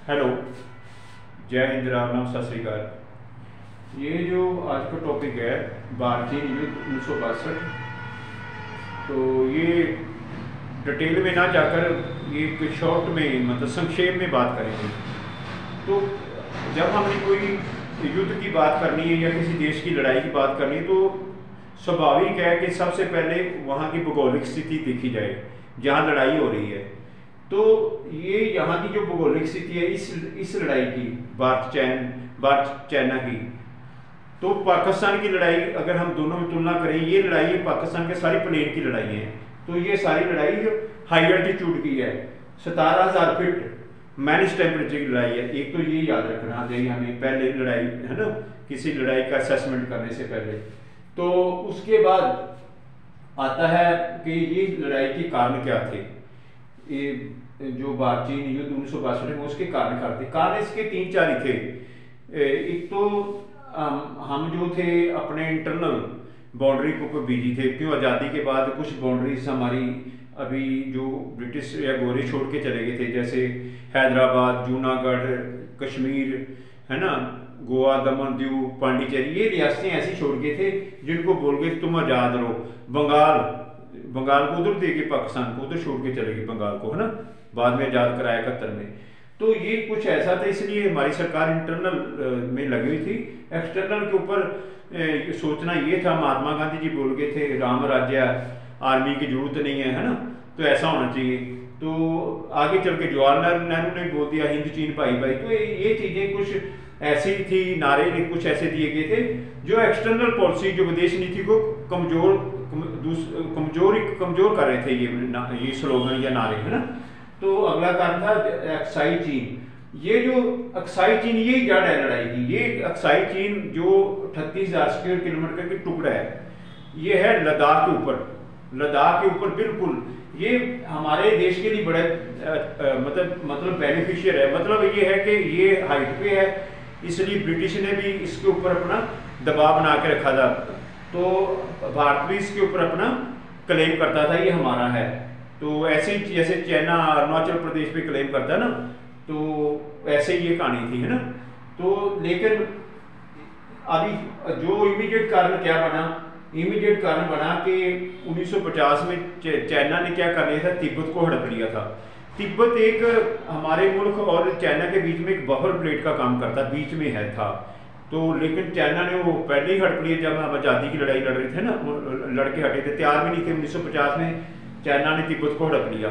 Hello, जय हिंद, राम राम, सत श्री अकाल। ये जो आज का टॉपिक है भारतीय युद्ध 1962, तो ये डिटेल में ना जाकर ये शॉर्ट में मतलब संक्षेप में बात करेंगे। तो जब हमने कोई युद्ध की बात करनी है या किसी देश की लड़ाई की बात करनी है तो स्वाभाविक है कि सबसे पहले वहाँ की भौगोलिक स्थिति देखी जाए जहाँ लड़ाई हो रही है। तो ये यहाँ की जो भौगोलिक स्थिति है इस लड़ाई की, भारत चाइना की, तो पाकिस्तान की लड़ाई अगर हम दोनों में तुलना करें, ये लड़ाई है पाकिस्तान के सारी प्लेन की लड़ाई है। तो ये सारी लड़ाई हाई एल्टीट्यूड की है, 17,000 फीट माइनस टेम्परेचर की लड़ाई है। एक तो ये याद रखना चाहिए हमें पहले लड़ाई, है ना, किसी लड़ाई का असेसमेंट करने से पहले। तो उसके बाद आता है कि ये लड़ाई के कारण क्या थे। ये जो भारतीय युद्ध 1962 में उसके कारण क्या थे। कारण इसके 3-4 ही थे। एक तो हम जो थे अपने इंटरनल बाउंड्री के ऊपर बिजी थे, क्यों आज़ादी के बाद कुछ बाउंड्रीज हमारी अभी जो ब्रिटिश या गोरे छोड़ के चले गए थे, जैसे हैदराबाद, जूनागढ़, कश्मीर, है ना, गोवा, दमन, दीव, पांडिचेरी, ये रियासतें ऐसी छोड़ गए थे जिनको बोल गए तुम आज़ाद रहो। बंगाल को उधर दे के पाकिस्तान को उधर छोड़ के चले गए, बंगाल को, है ना, बाद में आज़ाद कराया 71 में। तो ये कुछ ऐसा था, इसलिए हमारी सरकार इंटरनल में लगी हुई थी। एक्सटर्नल के ऊपर सोचना ये था, महात्मा गांधी जी बोल गए थे राम राज्य, आर्मी की जरूरत नहीं है ना, तो ऐसा होना चाहिए। तो आगे चल के जवाहरलाल नेहरू ने बोल दिया हिंद चीन भाई भाई। तो ये चीज़ें कुछ ऐसी थी, नारे कुछ ऐसे दिए गए थे जो एक्सटर्नल पॉलिसी, जो विदेश नीति को कमजोर कर रहे थे, ये स्लोगन या नारे, है ना। तो अगला कारण था अक्साई चीन। ये जो अक्साई चीन, ये जड़ है लड़ाई की। ये अक्साई चीन जो 38,000 स्क्वायर किलोमीटर का टुकड़ा है, ये है लद्दाख के ऊपर बिल्कुल। ये हमारे देश के लिए बड़े मतलब बेनिफिशियर है। मतलब ये है कि ये हाइट पे है, इसलिए ब्रिटिश ने भी इसके ऊपर अपना दबाव बना के रखा था। तो भारत भी इसके ऊपर अपना क्लेम करता था ये हमारा है। तो ऐसे ही जैसे चाइना अरुणाचल प्रदेश पे क्लेम करता है ना, तो ऐसे ही ये कहानी थी, है ना। तो लेकिन अभी जो इमीडिएट कारण क्या बना, इमीडिएट कारण बना कि 1950 में चाइना ने क्या कर लिया था, तिब्बत को हड़प लिया था। तिब्बत एक हमारे मुल्क और चाइना के बीच में एक बफर प्लेट का काम करता, बीच में है था। तो लेकिन चाइना ने वो पहले ही हड़प लिया जब हम आज़ादी की लड़ाई लड़ रहे थे ना, लड़के हटे थे, तैयार भी नहीं थे। 1950 में चाइना ने तिब्बत को हड़प लिया।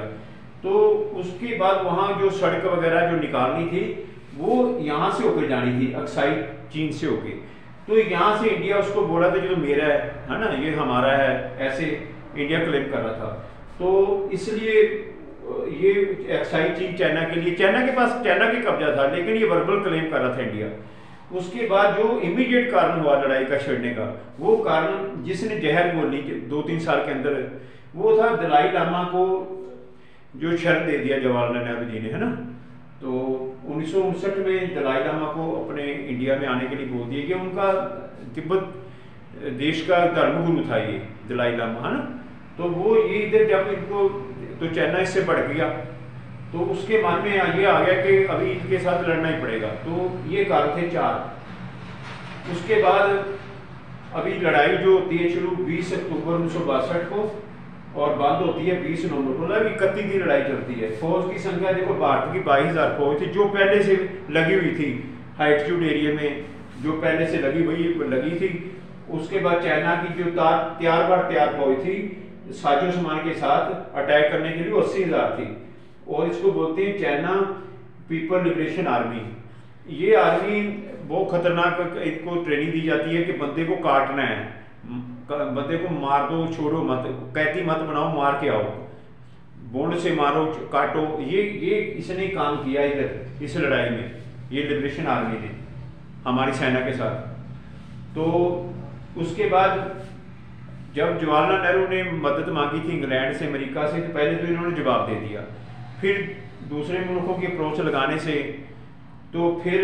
तो उसके बाद वहाँ जो सड़क वगैरह जो निकालनी थी वो यहाँ से होकर जानी थी, अक्साई चीन से होके। तो यहाँ से इंडिया उसको बोला था जो मेरा है ना, ये हमारा है, ऐसे इंडिया क्लेम कर रहा था। तो इसलिए ये अक्साई चीन चाइना के लिए, चाइना के पास चाइना के कब्जा था, लेकिन ये वर्बल क्लेम कर रहा था इंडिया। उसके बाद जो इमीडिएट कारण हुआ लड़ाई का छिड़ने का, वो कारण जिसने जहर बोली 2-3 साल के अंदर, वो था दलाई लामा को जो शर्त दे दिया जवाहरलाल नेहरू जी ने, है ना। तो 1959 में दलाई लामा को अपने इंडिया में आने के लिए बोल दिया कि उनका तिब्बत देश का धर्मगुरु था ये दलाई लामा, है ना। तो वो ये इधर जब इनको, तो चाइना इससे बढ़ गया, तो उसके मन में ये आ गया कि अभी इनके साथ लड़ना ही पड़ेगा। तो ये कारण थे 4। उसके बाद अभी लड़ाई जो होती है शुरू 20 अक्टूबर 1962 को और बंद होती है 20 नवंबर को, मतलब 31 दिन लड़ाई चलती है। फौज की संख्या देखो, भारत की 22,000 फौज थी जो पहले से लगी हुई थी हाइट्यूड एरिया में, जो पहले से लगी थी। उसके बाद चाइना की जो तैयार फौज थी साजो सामान के साथ अटैक करने के लिए 80,000 थी। और इसको बोलते हैं चाइना पीपल लिबरेशन आर्मी। ये आर्मी बहुत खतरनाक, इनको ट्रेनिंग दी जाती है कि बंदे को काटना है, बंदे को मार दो, छोड़ो मत, कैदी मत बनाओ, मार के आओ, बोंड से मारो, काटो। ये इसने काम किया इधर इस लड़ाई में, ये लिबरेशन आर्मी ने हमारी सेना के साथ। तो उसके बाद जब जवाहरलाल नेहरू ने मदद मांगी थी इंग्लैंड से, अमेरिका से, तो पहले तो इन्होंने जवाब दे दिया। फिर दूसरे मुल्कों की अप्रोच लगाने से, तो फिर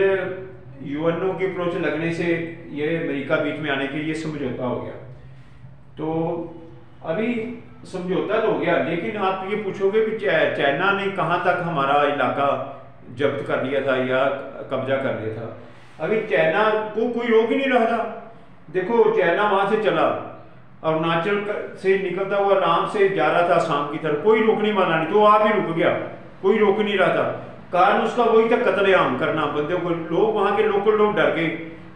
यूएनओ की अप्रोच लगने से ये अमेरिका बीच में आने के लिए समझौता हो गया। तो अभी समझौता तो हो गया, लेकिन आप ये पूछोगे कि चाइना ने कहाँ तक हमारा इलाका जब्त कर लिया था या कब्जा कर लिया था। अभी चाइना को कोई रोक ही नहीं रहा था। देखो चाइना वहां से चला, अरुणाचल से निकलता हुआ आराम से जा रहा था आसाम की तरफ, कोई रोकने वाला नहीं, तो आप ही रुक गया, कोई रोक नहीं रहा था। कारण उसका वही था, कत्लेआम करना बंदे को। लोग वहां के लोकल लोग डर गए।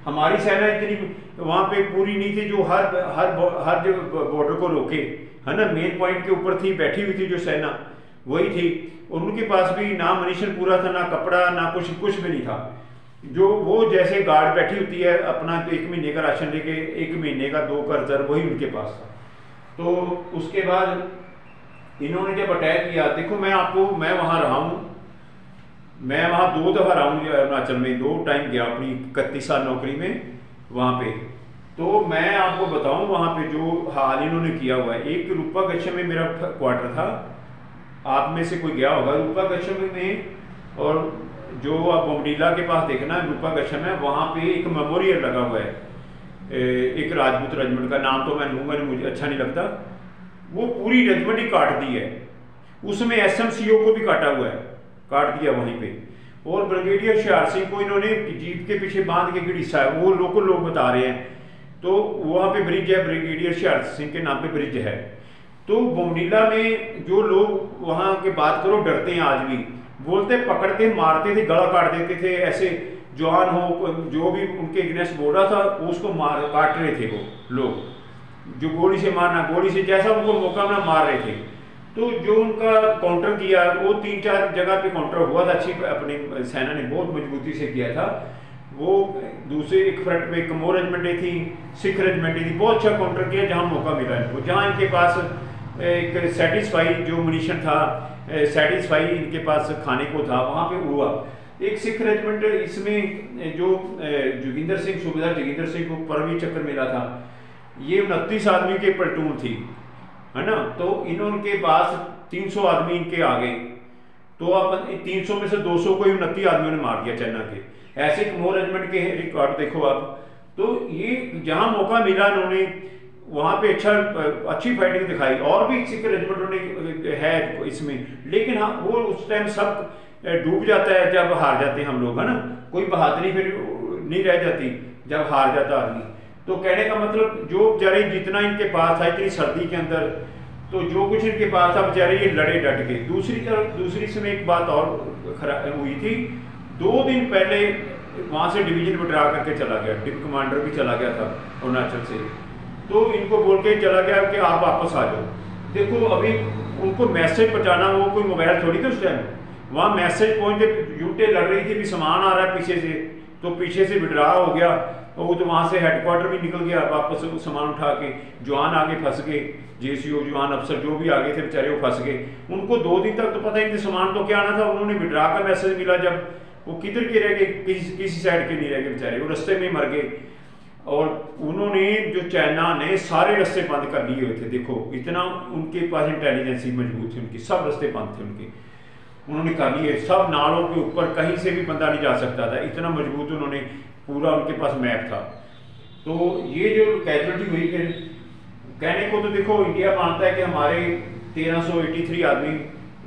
हमारी सेना इतनी वहां पे पूरी नहीं थी जो हर हर हर बॉर्डर को रोके, है ना। मेन पॉइंट के ऊपर थी, बैठी हुई थी जो सेना, वही थी। उनके पास भी ना मनीशन पूरा था, ना कपड़ा, ना कुछ भी नहीं था। जो वो जैसे गार्ड बैठी होती है अपना 1 महीने का राशन लेके, 1 महीने का 2 का रिजर्व, वही उनके पास था। तो उसके बाद इन्होंने जब अटैक किया, देखो मैं वहां रहा हूँ, मैं वहां 2 दफा रहा हूँ अरुणाचल में, 2 टाइम गया अपनी 31 साल नौकरी में वहां पे। तो मैं आपको बताऊं वहां पे जो हाल इन्होंने किया हुआ है। एक रूपा गच्छम में मेरा क्वार्टर था, आप में से कोई गया होगा रूपा गच्छम में, और जो आप बोमडीला के पास देखना रूपा गच्छम है, वहां पे एक मेमोरियल लगा हुआ है एक राजपूत रेजिमेंट का, नाम तो मैं लूंगा नहीं, मुझे अच्छा नहीं लगता। वो पूरी रेजिमेंट ही काट दी है, उसमें SMCO को भी काटा हुआ है, काट दिया वहीं पे। और ब्रिगेडियर हुशियार सिंह को इन्होंने जीप के पीछे बांध के घड़ीसा है, वो लोकल लोग बता रहे हैं। तो वहां पे ब्रिज है, ब्रिगेडियर हुशियार सिंह के नाम पे ब्रिज है। तो बोमडीला में जो लोग वहां के बात करो डरते हैं आज भी, बोलते पकड़ते मारते थे, गला काट देते थे, ऐसे जवान हो जो भी उनके अगेंस्ट बोल रहा था उसको मार काट रहे थे वो लोग, जो गोली से मारना, गोली से जैसा उनको मौका मिला मार रहे थे। तो जो उनका काउंटर किया, वो 3-4 जगह पे काउंटर हुआ था, अच्छी अपनी सेना ने बहुत मजबूती से किया था। वो दूसरे एक फ्रंट पे कमोर रेजिमेंटें थी, सिख रेजिमेंटें थी, बहुत अच्छा काउंटर किया जहाँ मौका मिला इनको, जहाँ इनके पास एक सेटिस्फाई जो मुनीशन था, सेटिस्फाई इनके पास खाने को था, वहाँ पे हुआ। एक सिख रेजिमेंट इसमें जो जोगिंदर सिंह, सूबेदार जोगिंदर सिंह को परमवीर चक्र मिला था, ये 29 आदमी की प्लेटून थी, है ना। तो इनके पास 300 आदमी इनके आ गए, तो आप 300 में से 200 को 29 आदमियों ने मार दिया चाइना के। ऐसे कमोर रेजिमेंट के रिकॉर्ड देखो आप। तो ये जहां मौका मिला इन्होंने वहां पे अच्छी फाइटिंग दिखाई, और भी सिख रेजिमेंटों ने है इसमें, लेकिन हाँ वो उस टाइम सब डूब जाता है जब हार जाते हैं हम लोग, है ना। कोई बहादुरी फिर नहीं रह जाती जब हार जाता आदमी। तो कहने का मतलब जो बेचारे जितना इनके पास था इतनी सर्दी के अंदर, तो जो कुछ इनके पास था बेचारे ये लड़े डट के। दूसरी समय एक बात और हुई थी, 2 दिन पहले वहां से डिवीजन विड्रा करके चला गया, डिप कमांडर भी चला गया था अरुणाचल से। तो इनको बोल के चला गया कि आप वापस आ जाओ। देखो अभी उनको मैसेज पहुंचाना, वो कोई मोबाइल थोड़ी था उस टाइम, वहां मैसेज पहुंचे, यूनिटें लड़ रही थी भी सामान आ रहा है पीछे से, तो पीछे से विड्रा हो गया, और वो तो वहां से हेडक्वार्टर भी निकल गया वापस सामान उठा के। जवान आगे फंस गए, JCO जवान अफसर जो भी आगे थे बेचारे वो फंस गए। उनको 2 दिन तक तो पता ही नहीं सामान तो क्या आना था। उन्होंने विड्रा का मैसेज मिला जब, वो किधर के रह गए, किसी साइड के नहीं रह गए बेचारे, वो रास्ते में मर गए। और उन्होंने जो चाइना ने सारे रास्ते बंद कर लिए हुए थे, देखो इतना उनके पास इंटेलिजेंसी मजबूत थी उनकी, सब रास्ते बंद थे उनके, उन्होंने कर लिए। सब नालों के ऊपर कहीं से भी बंदा नहीं जा सकता था, इतना मजबूत उन्होंने, पूरा उनके पास मैप था। तो ये जो कैजुअलिटी हुई, फिर कहने को तो देखो इंडिया मानता है कि हमारे 1383 आदमी,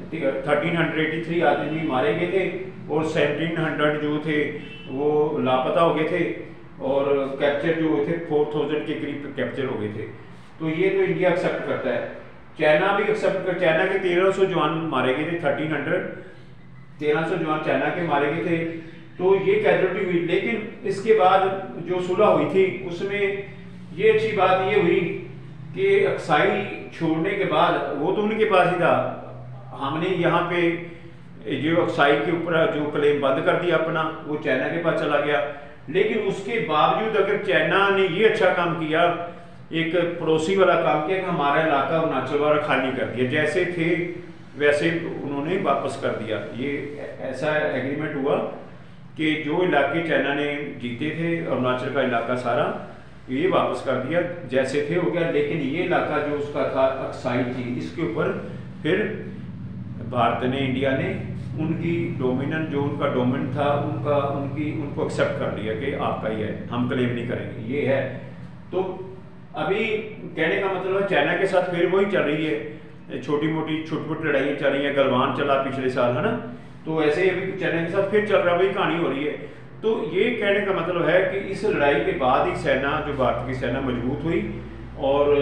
1383 आदमी मारे गए थे, और 1700 जो थे वो लापता हो गए थे, और कैप्चर जो हुए थे 4000 के करीब कैप्चर हो गए थे। तो ये तो इंडिया एक्सेप्ट करता है, चाइना भी एक्सेप्ट कर। चाइना के 1300 जवान मारे गए थे, 1300 जवान चाइना के मारे गए थे। तो ये कैजुअलिटी हुई। लेकिन इसके बाद जो सुलह हुई थी उसमें ये अच्छी बात ये हुई कि अक्साई छोड़ने के बाद, वो तो उनके पास ही था, हमने यहाँ पे जो अक्साई के ऊपर जो क्लेम बंद कर दिया अपना, वो चाइना के पास चला गया। लेकिन उसके बावजूद अगर चाइना ने ये अच्छा काम किया, एक पड़ोसी वाला काम किया कि हमारा इलाका अरुणाचल वाला खाली कर दिया, जैसे थे वैसे उन्होंने वापस कर दिया। ये ऐसा एग्रीमेंट हुआ कि जो इलाके चाइना ने जीते थे, अरुणाचल का इलाका सारा, ये वापस कर दिया, जैसे थे हो गया। लेकिन ये इलाका जो उसका था अक्साई थी, इसके ऊपर फिर भारत ने, इंडिया ने उनकी डोमिनेंट, जो उनका डोमिनेंट था उनको एक्सेप्ट कर लिया कि आपका ही है, हम क्लेम नहीं करेंगे, ये है। तो अभी कहने का मतलब है चाइना के साथ फिर वही चल रही है, छोटी मोटी लड़ाइयाँ चल रही हैं। गलवान चला पिछले साल, है ना। तो ऐसे ही अभी चाइना के साथ फिर चल रहा भाई कहानी हो रही है। तो ये कहने का मतलब है कि इस लड़ाई के बाद ही सेना जो भारत की सेना मजबूत हुई और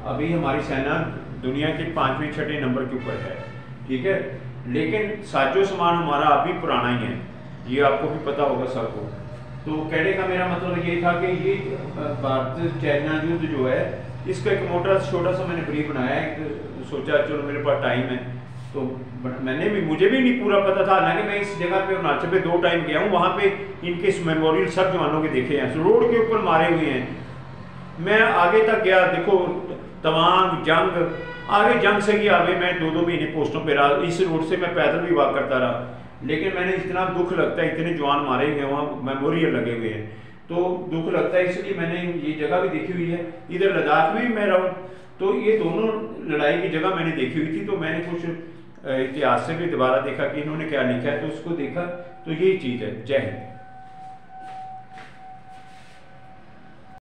अभी हमारी सेना दुनिया के 5वें-6वें नंबर के ऊपर है, ठीक है। लेकिन साजो सामान हमारा अभी पुराना ही है, ये आपको भी पता होगा सबको। तो कहने का मेरा मतलब ये था कि ये भारत चाइना युद्ध जो है इसका एक मोटा छोटा सा मैंने ब्रीफ बनाया है, सोचा चलो मेरे पास टाइम है तो मुझे भी नहीं पूरा पता था। हालांकि मैं इस जगह पे अरुणाचल पे 2 टाइम गया हूँ, वहाँ पे इनके मेमोरियल सब जवानों के देखे हैं, रोड के ऊपर मारे हुए हैं। मैं आगे तक गया, देखो तवांग जंग, आगे जंग से ही आगे मैं 2-2 महीने पोस्टों पर रहा, इस रोड से मैं पैदल भी वॉक करता रहा। लेकिन मैंने इतना दुख लगता है, इतने जवान मारे हुए हैं, वहाँ मेमोरियल लगे हुए हैं, तो दुख लगता है, इसलिए मैंने ये जगह भी देखी हुई है। इधर लद्दाख में भी मैं रहा हूँ, तो ये दोनों लड़ाई की जगह मैंने देखी हुई थी। तो मैंने कुछ इतिहास से भी दोबारा देखा कि इन्होंने क्या लिखा है, तो उसको देखा, तो यही चीज़ है। जय हिंद।